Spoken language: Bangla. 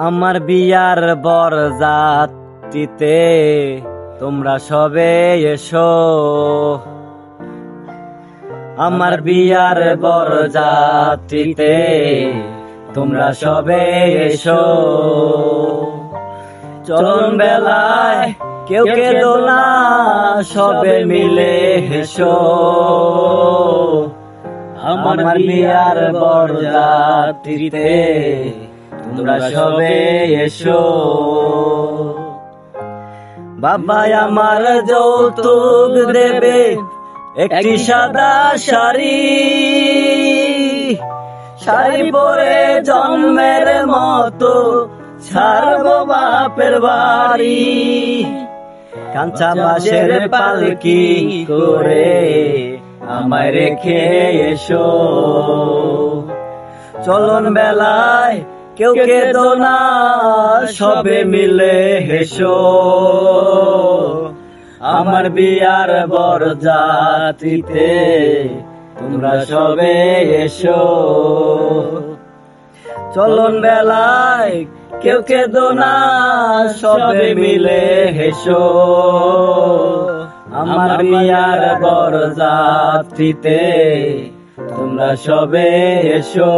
আমার বিয়ার বরযাত্রীতে তোমরা সবে এসো, আমার বিয়ার বরযাত্রীতে তোমরা সবে এসো। চলন বেলায় কেউ কেঁদো না, সবে মিলে হেসো। আমার বিয়ার বরযাত্রীতে তোমরা সবে এসো। বাবা আমার যৌতুক দেবে একটি সাদা শাড়ি, শাড়ি পরে জন্মের মতো ছাড়বো বাপের বাড়ি। কাঁচা বাঁশের পালকি করে আমায় রেখে এসো। চলন বেলায় কেউ কেঁদো না, সবে মিলে হেসো। আমার বিয়ার বরযাত্রীতে তোমরা সবে এসো। চলন বেলায় কেউ কেঁদো না, সবে মিলে হেসো। আমার বিয়ার বরযাত্রীতে তোমরা সবে এসো।